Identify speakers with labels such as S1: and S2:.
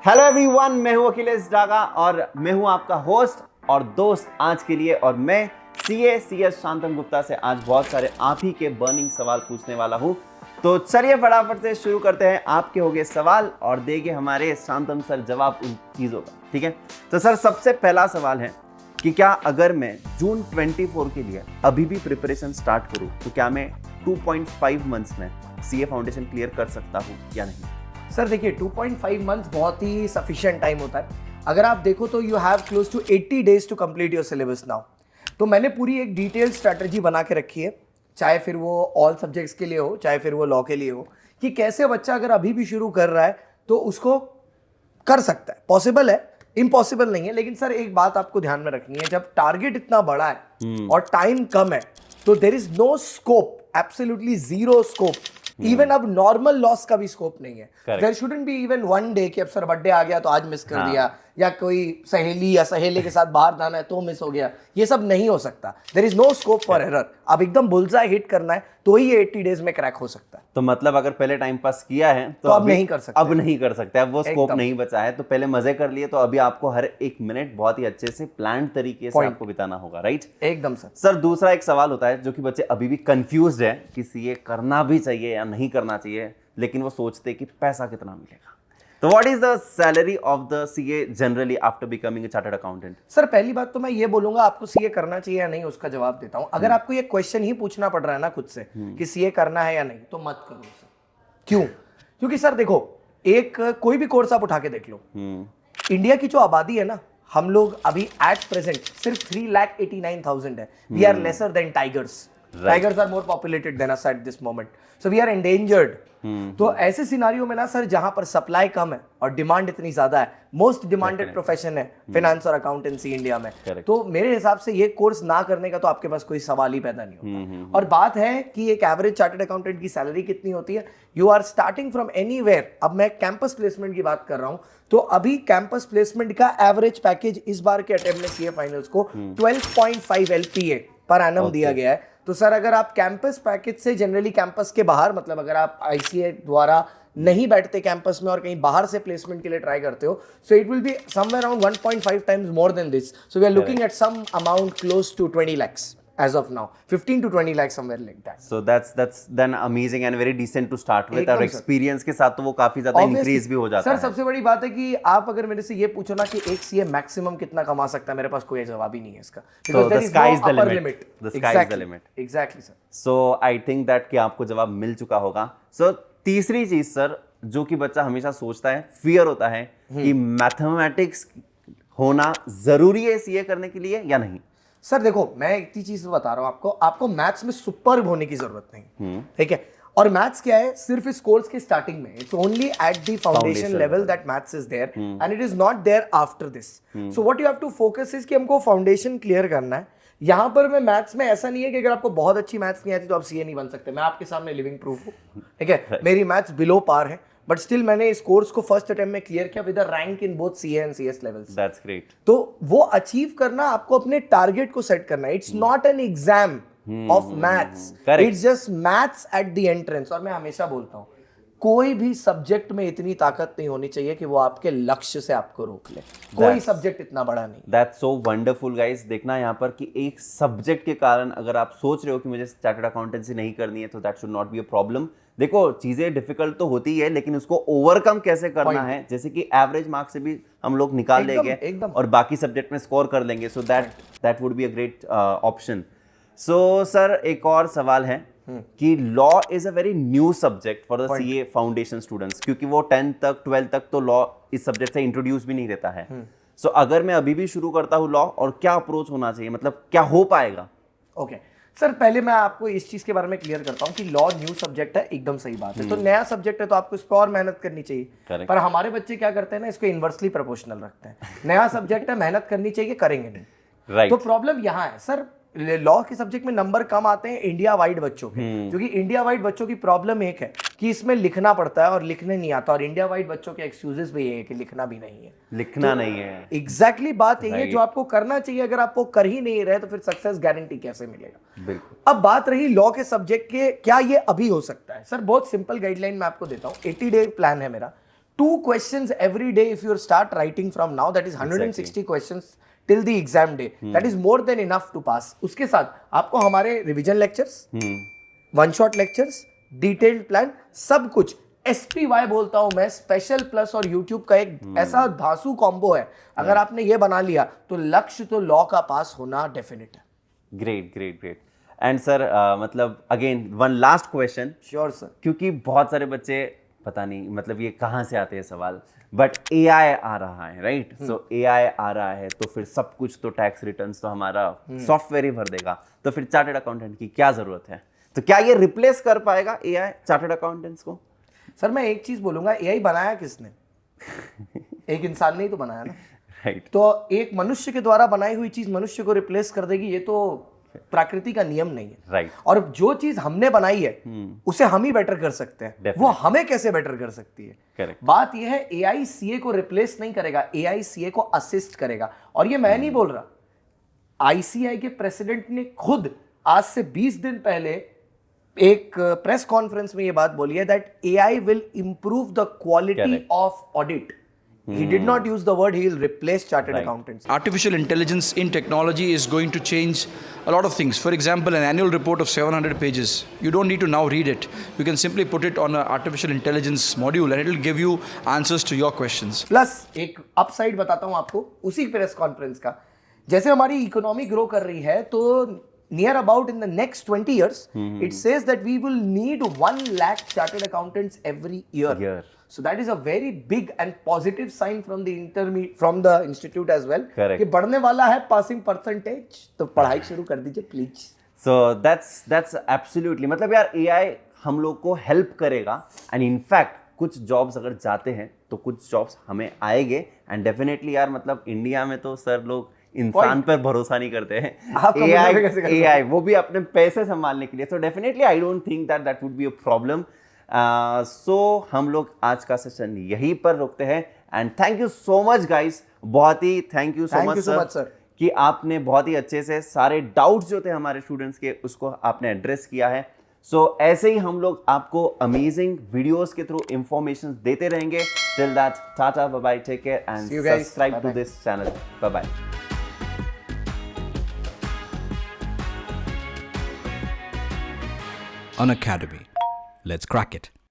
S1: Hello everyone, मैं हूं अखिलेश डागा और मैं हूं आपका होस्ट और दोस्त आज के लिए। और मैं सीएस शांतन गुप्ता से आज बहुत सारे आप ही के बर्निंग सवाल पूछने वाला हूं। तो चलिए फटाफट से शुरू करते हैं। आपके होंगे सवाल और देंगे हमारे शांतन सर जवाब उन चीज़ों का। ठीक है, तो सर सबसे पहला सवाल है कि क्या अगर मैं जून 24 के लिए अभी भी प्रिपरेशन स्टार्ट करूं तो क्या मैं 2.5 मंथ्स में सीए फाउंडेशन क्लियर कर सकता हूं या नहीं?
S2: सर देखिए 2.5 मंथ्स बहुत ही सफिशिएंट टाइम होता है। अगर आप देखो तो you have close to 80 days to complete your syllabus now. तो मैंने पूरी एक डिटेल स्ट्रैटेजी बना के रखी है, चाहे फिर वो ऑल सब्जेक्ट्स के लिए हो, चाहे फिर वो लॉ के लिए हो, कि कैसे बच्चा अगर अभी भी शुरू कर रहा है तो उसको कर सकता है। पॉसिबल है, इम्पॉसिबल नहीं है। लेकिन सर एक बात आपको ध्यान में रखनी है, जब टारगेट इतना बड़ा है और टाइम कम है तो there is no scope, absolutely zero scope. Even अब नॉर्मल लॉस का भी स्कोप नहीं है। There shouldn't be even one day कि अब सर बर्थडे आ गया तो आज मिस कर दिया, या कोई सहेली या सहेली के साथ बाहर जाना है तो मिस हो गया। ये सब नहीं हो सकता। There is no scope for error. अब एकदम बुलजाई हिट करना है तो ही 80 डेज में क्रैक हो सकता है।
S1: तो मतलब अगर पहले टाइम पास किया है तो
S2: अब नहीं कर सकते।
S1: अब नहीं कर सकते, अब वो स्कोप नहीं बचा है। तो पहले मजे कर लिए, तो अभी आपको हर एक मिनट बहुत ही अच्छे से प्लान तरीके से आपको बिताना होगा, राइट?
S2: एकदम
S1: सर दूसरा एक सवाल होता है जो कि बच्चे अभी भी कंफ्यूज्ड है कि सीए करना भी चाहिए या नहीं करना चाहिए, लेकिन वो सोचते कि पैसा कितना मिलेगा। तो what is the salary of the CA generally after becoming a chartered accountant?
S2: Sir पहली बात तो मैं ये बोलूंगा, आपको सीए करना चाहिए या नहीं उसका जवाब देता हूं। अगर आपको ये क्वेश्चन ही पूछना पड़ रहा है ना खुद से कि सीए करना है या नहीं, तो मत करो सर। क्यों? क्योंकि सर देखो, एक कोई भी कोर्स आप उठा के देख लो, इंडिया की जो आबादी है ना, हम लोग अभी एट प्रेजेंट सिर्फ 3,89,000 है। We are lesser than tigers. Tigers are more populated than us at this moment. So we are endangered. तो ऐसे सिनारियो में ना सर, जहां पर सप्लाई कम है और डिमांड इतनी ज्यादा है, मोस्ट डिमांडेड प्रोफेशन है फाइनेंस और अकाउंटेंसी इंडिया में, तो मेरे हिसाब से ये कोर्स ना करने का तो आपके पास कोई सवाल ही पैदा नहीं होता। और बात है कि एक एवरेज चार्टर्ड अकाउंटेंट की सैलरी कितनी होती है। You are starting from anywhere. अब मैं कैंपस प्लेसमेंट की बात कर रहा हूं, तो अभी कैंपस प्लेसमेंट का एवरेज पैकेज इस बार के अटेम्प्ट में सीए फाइनल्स को 12.5 LPA पर एनम दिया गया है। तो सर अगर आप कैंपस पैकेज से जनरली कैंपस के बाहर, मतलब अगर आप आईसीए द्वारा नहीं बैठते कैंपस में और कहीं बाहर से प्लेसमेंट के लिए ट्राई करते हो, so it will be somewhere around 1.5 times more than this. So we are looking at some amount close to 20 lakhs as of now, 15 to 20 lakhs somewhere like that.
S1: So that's then amazing and very decent to start with. और experience के साथ तो वो काफी ज्यादा increase भी हो जाता है।
S2: सर सबसे बड़ी बात है कि आप अगर मेरे से ये पूछो ना कि एक सीए मैक्सिमम कितना कमा सकता है, मेरे पास कोई जवाब ही नहीं है इसका।
S1: So the sky is the limit. The sky is the limit.
S2: Exactly sir.
S1: So I think that कि आपको जवाब मिल चुका होगा। So तीसरी चीज सर जो कि बच्चा हमेशा सोचता है, फियर होता है कि मैथमेटिक्स होना जरूरी है सीए करने के लिए या नहीं।
S2: सर देखो, मैं एक ही चीज बता रहा हूं आपको मैथ्स में सुपर होने की जरूरत नहीं, ठीक है? और मैथ्स क्या है, सिर्फ इस कोर्स के स्टार्टिंग में, it's only at the foundation level that maths is there and it is not there after this. So what you have to focus is कि हमको फाउंडेशन क्लियर करना है। यहां पर मैं मैथ्स में ऐसा नहीं है कि अगर आपको बहुत अच्छी मैथ्स नहीं आती तो आप सीए नहीं बन सकते। मैं आपके सामने लिविंग प्रूफ हूं, ठीक है? मेरी मैथ्स बिलो पार है, बट स्टिल मैंने इस कोर्स को फर्स्ट अटेम्प्ट में क्लियर किया with a rank in both CA and CS levels.
S1: That's great.
S2: तो वो अचीव करना, आपको अपने टारगेट को सेट करना है। It's not an exam of maths, it's just maths at the entrance. और मैं हमेशा बोलता हूं, कोई भी सब्जेक्ट में इतनी ताकत नहीं होनी चाहिए कि वो आपके लक्ष्य से आपको रोक ले। कोई सब्जेक्ट इतना बड़ा नहीं।
S1: That's so wonderful guys. देखना यहाँ पर कि एक सब्जेक्ट के कारण अगर आप सोच रहे हो कि मुझे चार्टर्ड अकाउंटेंसी नहीं करनी है, तो that should not be a problem. देखो चीजें डिफिकल्ट तो होती है, लेकिन उसको ओवरकम कैसे करना है, जैसे कि एवरेज मार्क्स से भी हम लोग निकाल लेंगे और बाकी सब्जेक्ट में स्कोर कर लेंगे। So that would be a great option. So sir एक और सवाल है कि law is a very new subject for the CA foundation students, क्योंकि वो 10th तक 12th तक तो लॉ इस सब्जेक्ट से इंट्रोड्यूस भी नहीं रहता है। सो अगर मैं अभी भी शुरू करता हूँ लॉ, और क्या अप्रोच होना चाहिए, मतलब क्या हो पाएगा?
S2: ओके सर, पहले मैं आपको इस चीज के बारे में क्लियर करता हूँ कि लॉ न्यू सब्जेक्ट है, एकदम सही बात है। तो नया सब्जेक्ट है तो आपको इस पर और मेहनत करनी चाहिए। पर हमारे बच्चे क्या करते हैं ना, इसको इनवर्सली प्रोपोर्शनल रखते हैं। नया सब्जेक्ट है, मेहनत करनी चाहिए, करेंगे नहीं। तो प्रॉब्लम यहाँ है सर, लॉ के सब्जेक्ट में नंबर कम आते हैं इंडिया वाइड बच्चों के, क्योंकि इंडिया वाइड बच्चों की प्रॉब्लम एक है कि इसमें लिखना पड़ता है और लिखने नहीं आता। और इंडिया वाइड बच्चों के एक्सक्यूजेस भी ये है कि लिखना भी नहीं है,
S1: लिखना नहीं है।
S2: एग्जैक्टली बात यही है जो आपको करना चाहिए। अगर आप वो कर ही नहीं रहे तो फिर सक्सेस गारंटी कैसे मिलेगा?
S1: बिल्कुल।
S2: अब बात रही लॉ के सब्जेक्ट के, क्या ये अभी हो सकता है? सर बहुत सिंपल गाइडलाइन मैं आपको देता हूँ। 80 डे प्लान है मेरा। 2 questions every day if you start writing from now, that is 160 questions till the exam day. That is more than enough to pass. उसके साथ आपको हमारे revision lectures, one shot lectures, detailed plan, सब कुछ SPY बोलता हूं मैं, special plus और यूट्यूब का एक ऐसा धांसू कॉम्बो है. अगर आपने ये बना लिया तो लक्ष्य तो लॉ का पास होना डेफिनेट है.
S1: Great great great. And sir मतलब again one last question.
S2: Sure sir.
S1: क्योंकि बहुत सारे बच्चे पता नहीं मतलब ये कहाँ से आते हैं सवाल, बट AI आ रहा है, राइट? सो AI आ रहा है तो फिर सब कुछ तो टैक्स रिटर्न्स तो हमारा सॉफ्टवेयर ही भर देगा, तो फिर चार्टर्ड अकाउंटेंट की क्या जरूरत है? तो क्या ये रिप्लेस कर पाएगा AI चार्टर्ड अकाउंटेंट्स को?
S2: सर मैं एक चीज बोलूंगा, AI बनाया किसने? एक इंसान ने ही तो बनाया ना,
S1: राइट?
S2: तो एक मनुष्य के द्वारा बनाई हुई चीज मनुष्य को रिप्लेस कर देगी, ये तो प्रकृति का नियम नहीं है.
S1: राइट.
S2: और जो चीज हमने बनाई है उसे हम ही बेटर कर सकते हैं.
S1: Definitely.
S2: वो हमें कैसे बेटर कर सकती है?
S1: करेक्ट.
S2: बात यह है, AI CA को रिप्लेस नहीं करेगा, AI CA को असिस्ट करेगा. और ये मैं नहीं बोल रहा, ICAI के प्रेसिडेंट ने खुद आज से 20 दिन पहले एक प्रेस कॉन्फ्रेंस में ये बात बोली है that AI will improve the quality
S1: Correct.
S2: Of audit. He did not use the word he will replace chartered
S1: Right.
S2: accountants.
S3: Artificial intelligence in technology is going to change a lot of things. For example, an annual report of 700 pages, you don't need to now read it. You can simply put it on an artificial intelligence module and it will give you answers to your questions.
S2: Plus एक upside बताता हूं आपको उसी press conference का. जैसे हमारी economy grow कर रही है तो near about in the next 20 years it says that we will need 1 lakh chartered accountants every year. So that is a very big and positive sign from the institute as well.
S1: Correct.
S2: कि बढ़ने वाला है passing percentage, तो पढ़ाई शुरू कर दीजिए please.
S1: So that's absolutely, मतलब यार AI हम लोग को हेल्प करेगा. एंड इनफैक्ट कुछ जॉब्स अगर जाते हैं तो कुछ जॉब्स हमें आएंगे. एंड डेफिनेटली यार मतलब इंडिया में तो सर लोग इंसान पर भरोसा नहीं करते हैं. AI वो भी अपने पैसे संभालने के लिए. So definitely I don't think that would be a problem. So हम लोग आज का सेशन यहीं पर रोकते हैं. And thank you so much guys, बहुत ही thank you so much sir कि आपने बहुत ही अच्छे से सारे डाउट्स जो थे हमारे स्टूडेंट्स के उसको आपने एड्रेस किया है. सो ऐसे ही हम लोग आपको अमेजिंग वीडियोस के थ्रू इंफॉर्मेशन देते रहेंगे. Till that, tata, bye bye, take care and subscribe to this channel. Bye bye.
S4: Unacademy. Let's crack it.